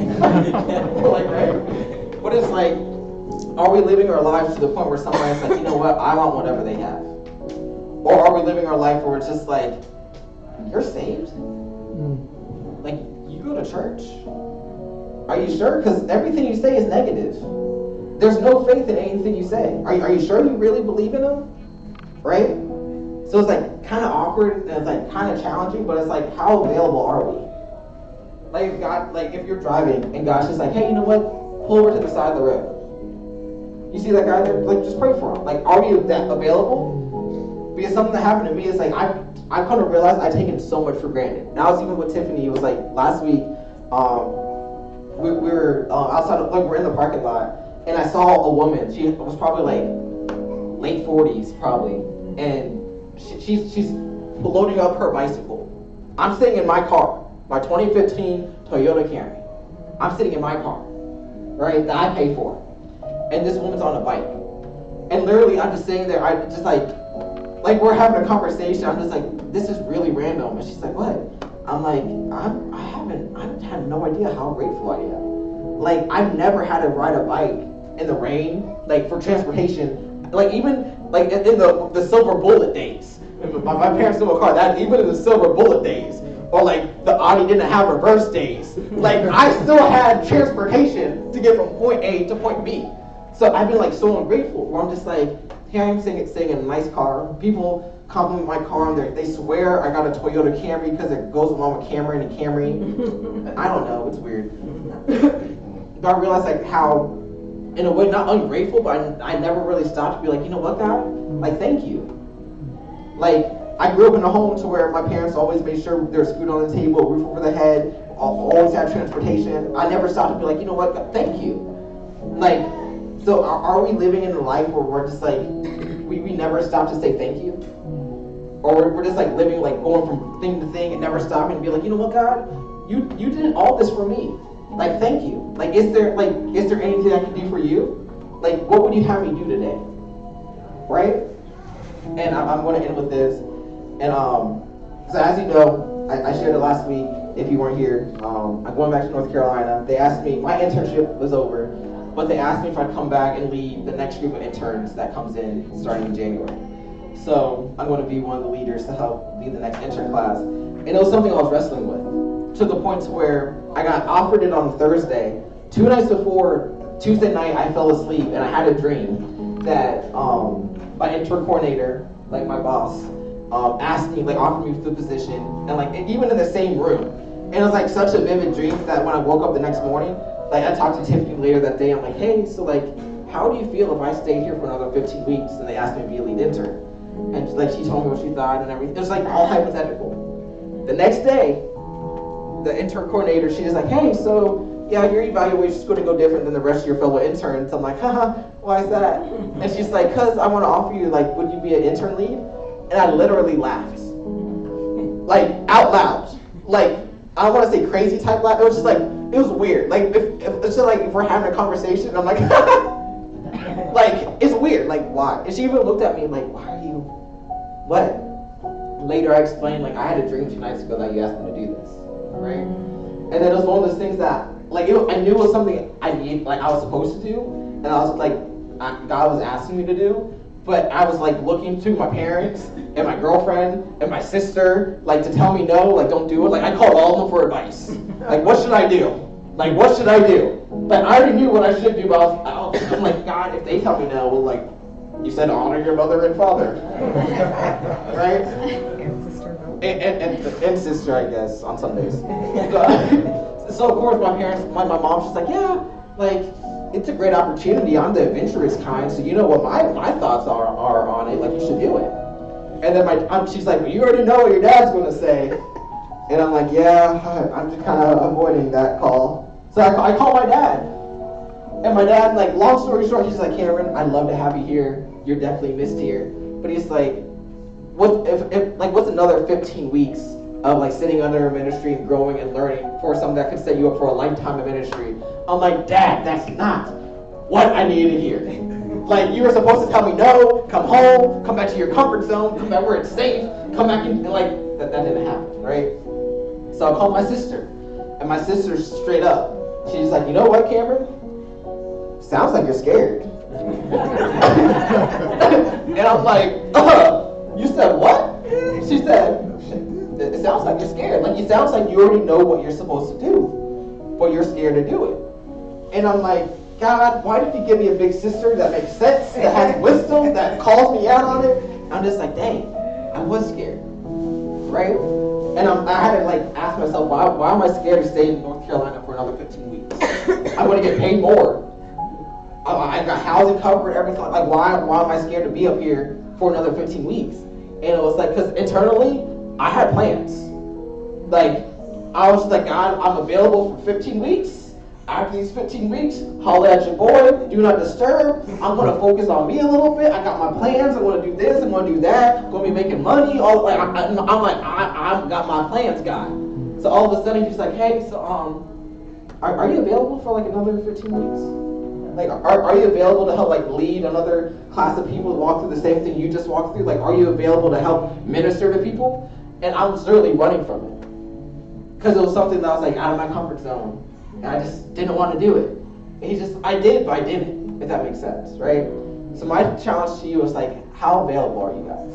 Like, right? But it's like, are we living our lives to the point where somebody's like, you know what, I want whatever they have? Or are we living our life where it's just like, you're saved? Like, you go to church? Are you sure? Because everything you say is negative. There's no faith in anything you say. Are you sure you really believe in him? Right? So it's like kind of awkward and it's like kind of challenging, but it's like, how available are we? Like if you're driving and God's just like, hey, you know what? Pull over to the side of the road. You see that guy there? Like, just pray for him. Like, are you that available? Because something that happened to me is like, I kind of realized I'd taken so much for granted. And I was even with Tiffany. It was like last week. We were outside of, like, we're in the parking lot, and I saw a woman. She was probably like late 40s, probably, and she's loading up her bicycle. I'm sitting in my car, my 2015 Toyota Camry. I'm sitting in my car, right, that I paid for, and this woman's on a bike. And literally, I'm just sitting there. I just like we're having a conversation. I'm just like, this is really random. And she's like, what? I'm like, I had no idea how grateful I am. Like, I've never had to ride a bike in the rain, like for transportation, like even like in the silver bullet days. My parents still a car. That even in the silver bullet days, or like the Audi didn't have reverse days, like I still had transportation to get from point A to point B. So I've been like so ungrateful. Where I'm just like, here I am sitting in a nice car. People compliment my car and they swear I got a Toyota Camry because it goes along with Camry and Camry. I don't know, it's weird. But I realized like how, in a way, not ungrateful, but I never really stopped to be like, you know what, God? Like, thank you. Like, I grew up in a home to where my parents always made sure there's food on the table, a roof over the head, always had transportation. I never stopped to be like, you know what, God, thank you. Like, so are we living in a life where we're just like, we never stop to say thank you? Or we're just like living, like going from thing to thing and never stopping to be like, you know what, God, you did all this for me. Like, thank you. Like, is there anything I can do for you? Like, what would you have me do today? Right? And I'm going to end with this. And so as you know, I shared it last week. If you weren't here, I'm going back to North Carolina. They asked me, my internship was over, but they asked me if I'd come back and lead the next group of interns that comes in starting in January. So I'm going to be one of the leaders to help lead the next intern class. And it was something I was wrestling with, to the point to where I got offered it on Thursday. 2 nights before, Tuesday night, I fell asleep and I had a dream that my intern coordinator, like my boss, asked me, like offered me the position, and like even in the same room. And it was like such a vivid dream that when I woke up the next morning, like I talked to Tiffany later that day, I'm like, hey, so like, how do you feel if I stayed here for another 15 weeks and they asked me to be a lead intern? And like she told me what she thought and everything. It was like all hypothetical. The next day, the intern coordinator, she was like, hey, so yeah, your evaluation's going to go different than the rest of your fellow interns. I'm like, haha, why is that? And she's like, cause I want to offer you, like, would you be an intern lead? And I literally laughed, like out loud, like I don't want to say crazy type laugh. It was just like, it was weird. Like if it's just like if we're having a conversation, I'm like, like it's weird. Like why? And she even looked at me like, why are you? What? Later I explained, like I had a dream 2 nights ago that you asked me to do this, right? And then it was one of those things that, like I knew it was something I need, like I was supposed to do, and I was like, God was asking me to do. But I was like looking to my parents and my girlfriend and my sister, like to tell me no, like don't do it. Like I called all of them for advice. Like what should I do? Like what should I do? Like I already knew what I should do, but I'm like, God, if they tell me no, well, like you said, honor your mother and father, right? And sister, I guess, on Sundays. So of course my parents, my mom's just like, yeah, like. It's a great opportunity. I'm the adventurous kind, so you know what my thoughts are on it. Like you should do it. And then she's like, well, you already know what your dad's going to say. And I'm like, yeah, I'm just kind of avoiding that call. So I call my dad, and my dad, like, long story short, he's like, Cameron, I'd love to have you here. You're definitely missed here. But he's like, what's another 15 weeks of like sitting under a ministry and growing and learning for something that could set you up for a lifetime of ministry? I'm like, Dad, that's not what I needed to hear. Like, you were supposed to tell me no, come home, come back to your comfort zone, come back where it's safe, come back and like, that didn't happen, right? So I called my sister, and my sister straight up, she's like, you know what, Cameron? Sounds like you're scared. And I'm like, you said what? She said, it sounds like you're scared. Like, it sounds like you already know what you're supposed to do, but you're scared to do it. And I'm like, God, why did you give me a big sister that makes sense, that has wisdom, that calls me out on it? I'm just like, dang, I was scared, right? And I had to like ask myself, why am I scared to stay in North Carolina for another 15 weeks? I'm going to get paid more. I got housing covered, everything. Like, why am I scared to be up here for another 15 weeks? And it was like, because internally, I had plans. Like, I was like, God, I'm available for 15 weeks. After these 15 weeks, holler at your boy, do not disturb. I'm going to focus on me a little bit. I got my plans. I'm going to do this. I'm going to do that. I'm going to be making money. All like, I've got my plans, God. So all of a sudden, he's like, hey, so are you available for like another 15 weeks? Like, are you available to help like lead another class of people to walk through the same thing you just walked through? Like, are you available to help minister to people? And I was literally running from it because it was something that was like out of my comfort zone. And I just didn't want to do it. And I did, but I didn't. if that makes sense, right? So my challenge to you is like, how available are you guys?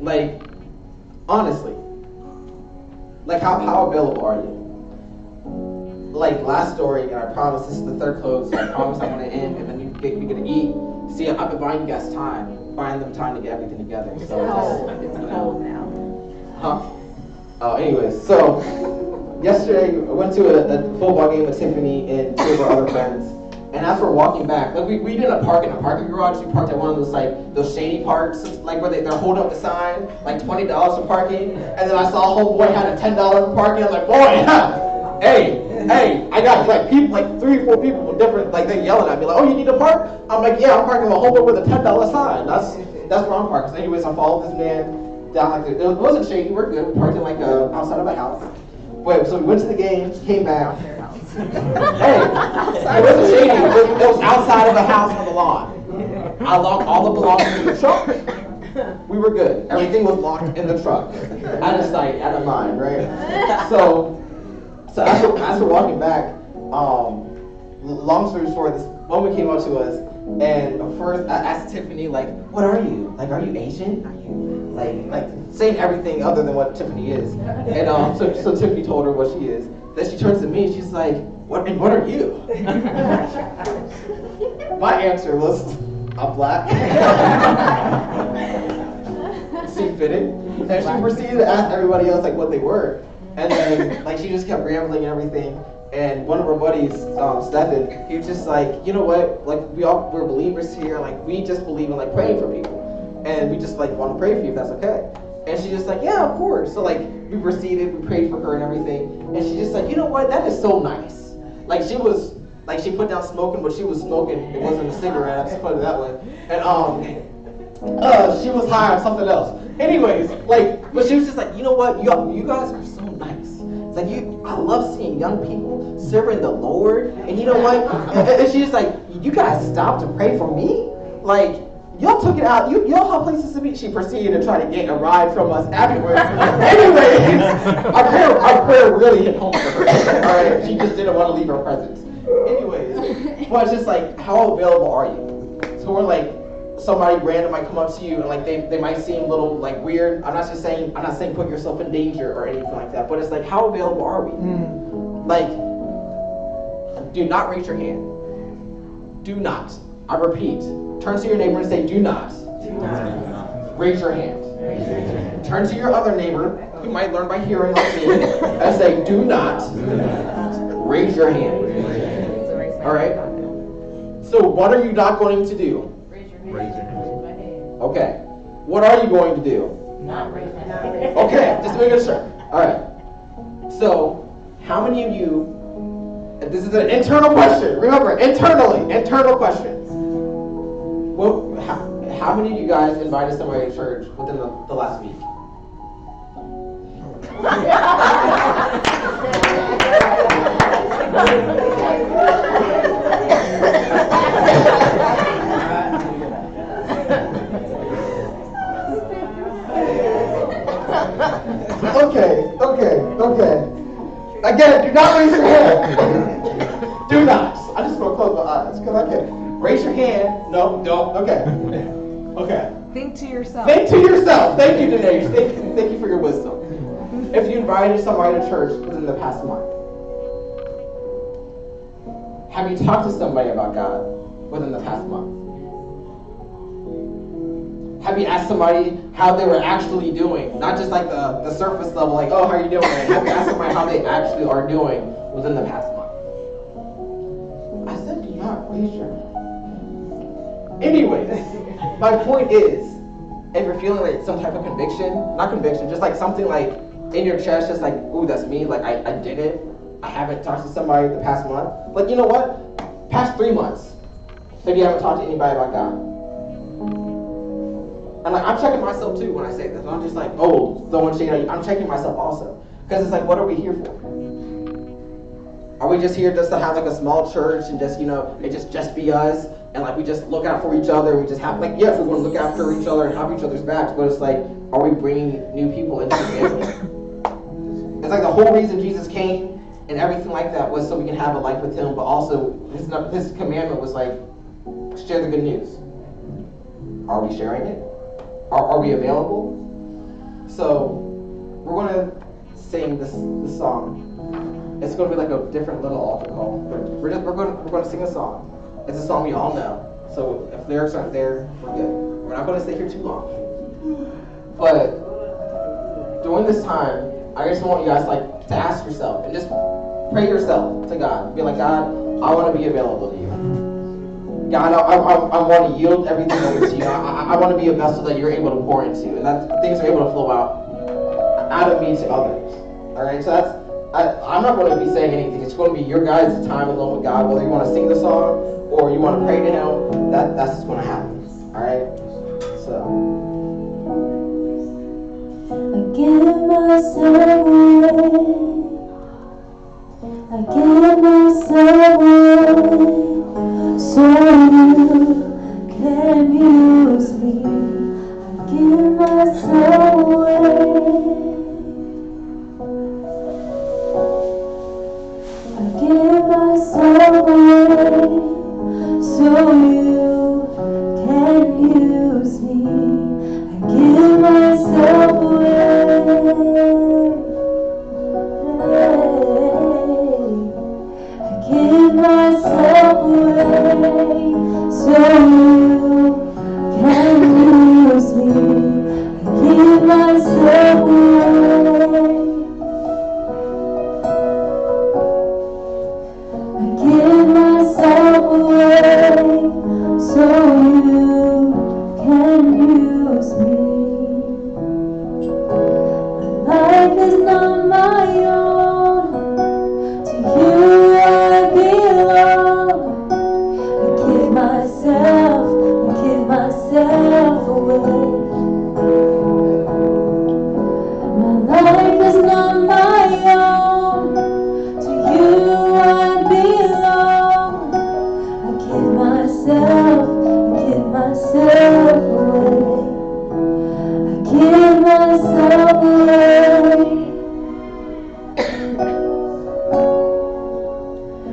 Like, honestly, like how available are you? Like last story, and I promise this is the third close, so I promise I'm gonna end, and then we get to eat. See, I've been buying you guys time, buying them time to get everything together. It's So cold. It's cold now. Huh? Oh, anyways, so yesterday I went to a football game with Tiffany and two of our other friends. And as we're walking back, like we didn't park in a parking garage. We parked at one of those those shady parks, like where they're holding up the sign, like $20 for parking. And then I saw a homeboy had a $10 for parking. I'm like, boy, hey, I got like people, like 3 or 4 people with different, like they're yelling at me, like, oh, you need to park? I'm like, yeah, I'm parking with a homeboy with a $10 sign. That's where I'm parking. So anyways, I followed this man down like it wasn't shady. We're good. We parked in like outside of a house. But so we went to the game, came back. Hey, it wasn't shady. It was outside of the house on the lawn. I locked all the belongings in the truck. We were good. Everything was locked in the truck. Out of sight, out of mind, right? So as we're walking back, long story short, this woman came up to us, and first I asked Tiffany, like, what are you? Like, are you Asian? Are you like saying everything other than what Tiffany is? And so Tiffany told her what she is. Then she turns to me and she's like, what are you? My answer was, I'm black. Seemed fitting. And she proceeded to ask everybody else like what they were. And then like she just kept rambling and everything. And one of our buddies, Stephen, he was just like, you know what? Like we're believers here. Like we just believe in like praying for people, and we just like want to pray for you if that's okay. And she's just like, yeah, of course. So like we proceeded, we prayed for her and everything. And she's just like, you know what? That is so nice. Like she put down smoking, but she was smoking. It wasn't a cigarette. I just put it that way. And she was high on something else. Anyways, like, but she was just like, you know what? You guys are so nice. It's like I love seeing young people serving the Lord. And you know what? And she's like, you guys stopped to pray for me? Like, y'all took it out. Y'all have places to be. She proceeded to try to get a ride from us everywhere. Anyways, our prayer really hit home for her. All right, she just didn't want to leave her presence. Anyways, but it's just like, how available are you? So we're like, somebody random might come up to you and like they might seem a little like weird. I'm not saying put yourself in danger or anything like that, but it's like, how available are we? Like, do not raise your hand. Do not. I repeat. Turn to your neighbor and say, do not. Raise your hand. Turn to your other neighbor, you might learn by hearing like me, and say, do not. Raise your hand. All right? So what are you not going to do? Raise your hand. Okay. What are you going to do? Not raise your hand. Okay, just making sure. All right. So, how many of you, and this is an internal question, remember, internal questions. Well, how many of you guys invited somebody to church within the last week? Okay. Again, do not raise your hand. Do not. I just want to close my eyes because I can't. Raise your hand. No, don't. Okay. Think to yourself. Think to yourself. Thank you, Dinesh. Thank you for your wisdom. If you invited somebody to church within the past month, have you talked to somebody about God within the past month? Have you asked somebody how they were actually doing? Not just like the surface level, like, oh, how are you doing? Have you asked somebody how they actually are doing within the past month? I said, do not raise your hand. Anyways, my point is, if you're feeling like some type of not conviction, just like something like in your chest, just like, ooh, that's me, like I did it. I haven't talked to somebody the past month. Like, you know what? Past 3 months, maybe you haven't talked to anybody about God. And like, I'm checking myself too when I say this. I'm just like, oh, throwing shade at you. I'm checking myself also. Because it's like, what are we here for? Are we just here just to have like a small church and just, it just be us? And like, we just look out for each other. We just have, like, yes, we want to look after each other and have each other's backs. But it's like, are we bringing new people into the family? It's like the whole reason Jesus came and everything like that was so we can have a life with him, but also his commandment was like, share the good news. Are we sharing it? Are we available? So we're going to sing this song. It's going to be like a different little altar call. But we're going to sing a song. It's a song we all know. So if lyrics aren't there, we're good. We're not going to stay here too long. But during this time, I just want you guys to ask yourself and just pray yourself to God. Be like, God, I want to be available to you. God, I want to yield everything over to you. I want to be a vessel that you're able to pour into, and that things are able to flow out of me to others. All right, so I'm not going to be saying anything. It's going to be your guys' time alone with God. Whether you want to sing the song or you want to pray to Him, that's just going to happen. All right, so. I give myself away. I give myself away. So you can use me. I give myself away. I give myself away. So you can use me. I give myself away. I give myself away, so you can use me. I give myself away. I give myself away, so you can use me. My life is not my own. To you I belong. I give myself away. My life is not my own. To you I belong. I give myself away. I give myself away.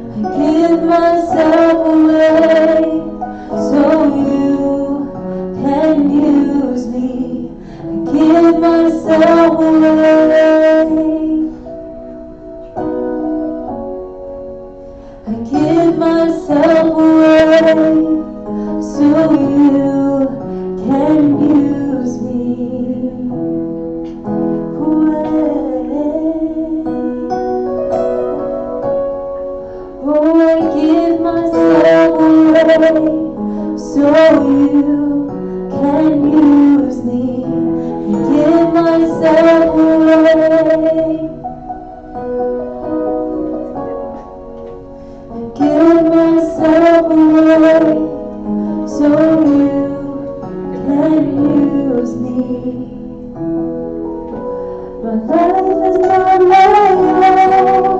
I give myself away, so you can use me. I give myself away. I give myself away, so you can use me. Oh, I give myself away, so you can use me. I give myself away. I give myself away, so you can use me. My life is not my own.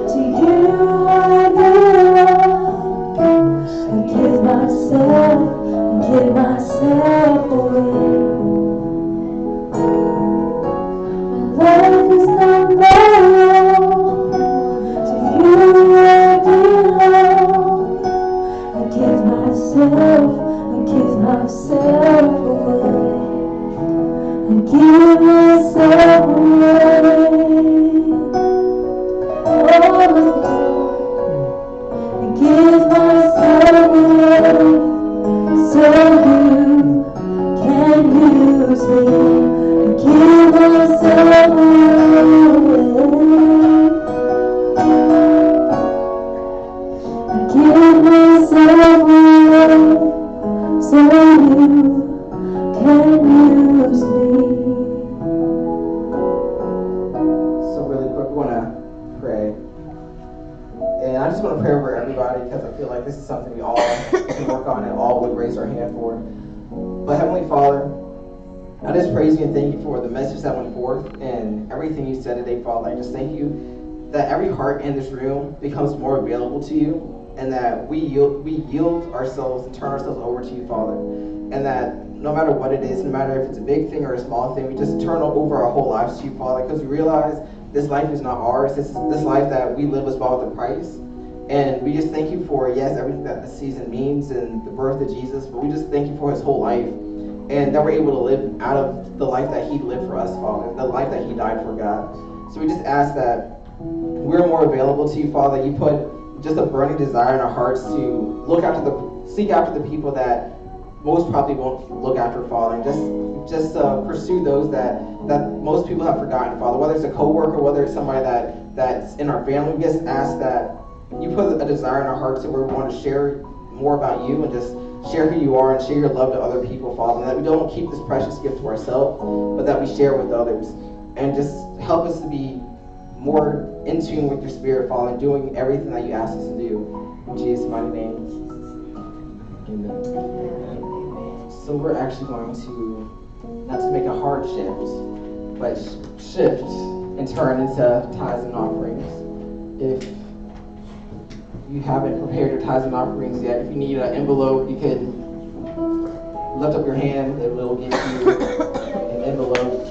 To you I belong. I give myself away. My life is not my own. To you I belong. I give myself away. I give myself away. Oh, I give myself away, so you can use me. I give myself away. I give myself away, so you can use me. So really quick, we want to pray. And I just want to pray over everybody because I feel like this is something we all can work on and all would raise our hand for. But Heavenly Father, I just praise you and thank you for the message that went forth and everything you said today, Father. I just thank you that every heart in this room becomes more available to you, and that we yield ourselves and turn ourselves over to you, Father. And that no matter what it is, no matter if it's a big thing or a small thing, we just turn over our whole lives to you, Father, because we realize this life is not ours. This life that we live was bought with a price. And we just thank you for, yes, everything that this season means and the birth of Jesus, but we just thank you for his whole life. And that we're able to live out of the life that he lived for us, Father, the life that he died for, God. So we just ask that we're more available to you, Father. You put just a burning desire in our hearts to seek after the people that most probably won't look after, Father, and just pursue those that most people have forgotten, Father. Whether it's a coworker, whether it's somebody that's in our family, we just ask that you put a desire in our hearts that we want to share more about you and just share who you are and share your love to other people, Father, and that we don't keep this precious gift to ourselves, but that we share with others, and just help us to be more in tune with your Spirit, Father, and doing everything that you ask us to do. In Jesus' mighty name. Amen. So we're actually going to, not to make a hard shift, but shift and turn into tithes and offerings. If you haven't prepared your tithes and offerings yet, if you need an envelope, you can lift up your hand and we'll give you an envelope.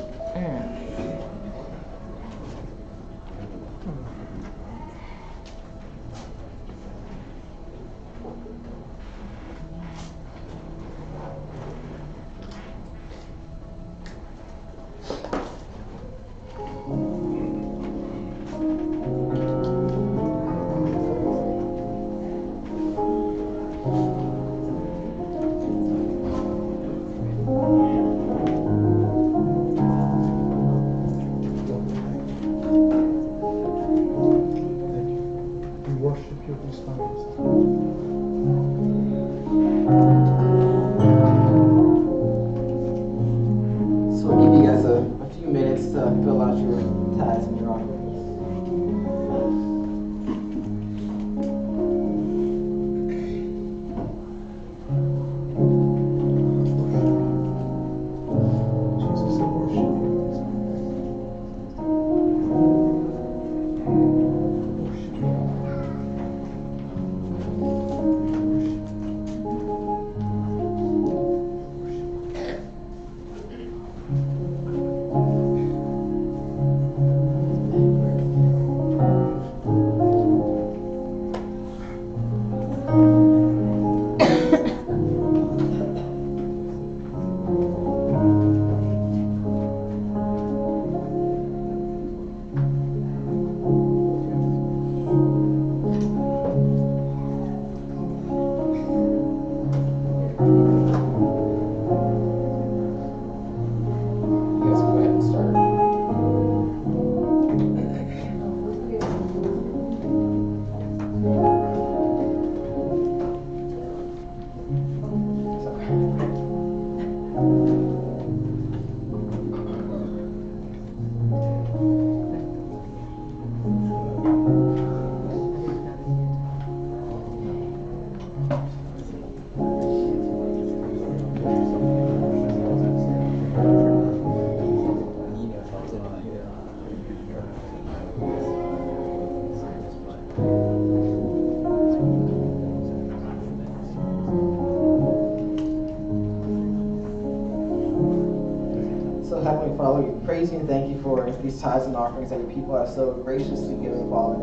Praise you and thank you for these tithes and offerings that your people have so graciously given, Father.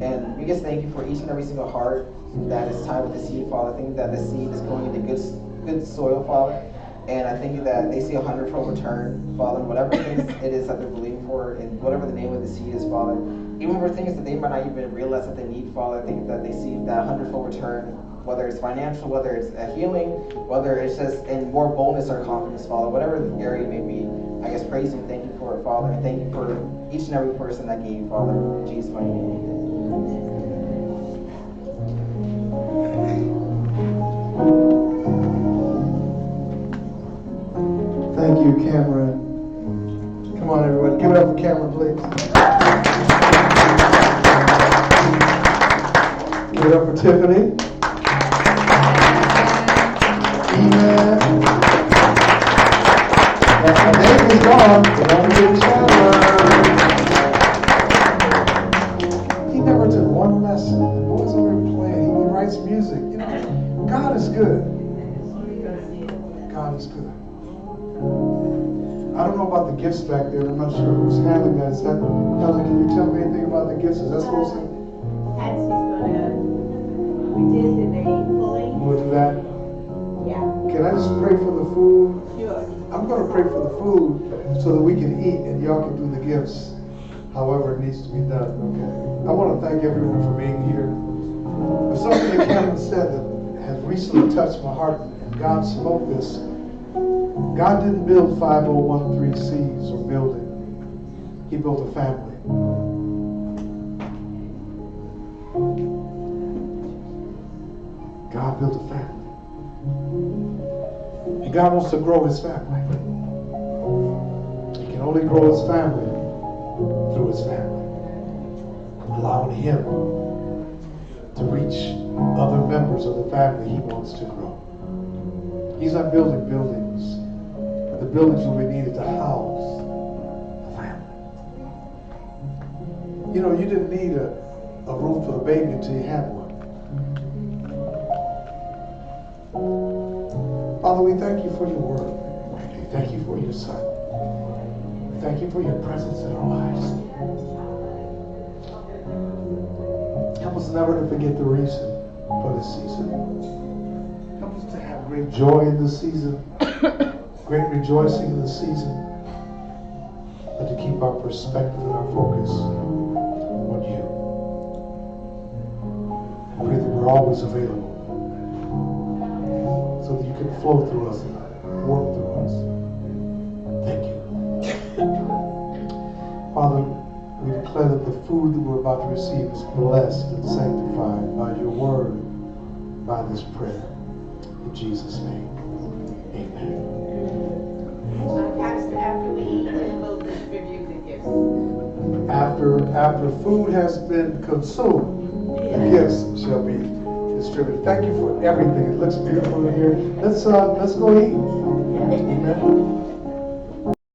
And we just thank you for each and every single heart that is tied with the seed, Father. I think that the seed is going into good soil, Father. And I think that they see 100-fold return, Father, whatever things it is that they're believing for, and whatever the name of the seed is, Father. Even for things that they might not even realize that they need, Father, I think that they see that 100-fold return, whether it's financial, whether it's a healing, whether it's just in more boldness or confidence, Father, whatever the area may be. I guess praise you and thank you for it, Father, and thank you for each and every person that gave, Father. In Jesus' mighty name. Thank you, Cameron. Come on, everybody. Give it up for Cameron, please. Give it up for Tiffany. Amen. David's gone. He never took one lesson. The boys over here playing. He writes music. You know, God is good. God is good. I don't know about the gifts back there. I'm not sure who's handling that. Is that, Helen, can you tell me anything about the gifts? Is that supposed to? Patsy's gonna, we did the name fully. We'll do that. Yeah. Can I just pray for the food? Sure. I'm going to pray for the food so that we can eat and y'all can do the gifts however it needs to be done. Okay. I want to thank everyone for being here. There's something that Kevin said that has recently touched my heart, and God spoke this. God didn't build 5013Cs or building. He built a family. God built a family. And God wants to grow his family. He can only grow his family through his family. Allowing him to reach other members of the family he wants to grow. He's not building buildings. The buildings will be needed to house the family. You know, you didn't need a room for the baby until you had one. Father, we thank you for your word. We thank you for your son. We thank you for your presence in our lives. Help us never to forget the reason for this season. Help us to have great joy in this season, great rejoicing in this season, but to keep our perspective and our focus on you. I pray that we're always available so that you can flow through us and work through us. Thank you. Father, we declare that the food that we're about to receive is blessed and sanctified by your word, by this prayer. In Jesus' name, amen. Pastor, after we eat, then we'll distribute the gifts. After food has been consumed, the gifts shall be distributed. Thank you for everything. It looks beautiful in here. Let's go eat. Amen.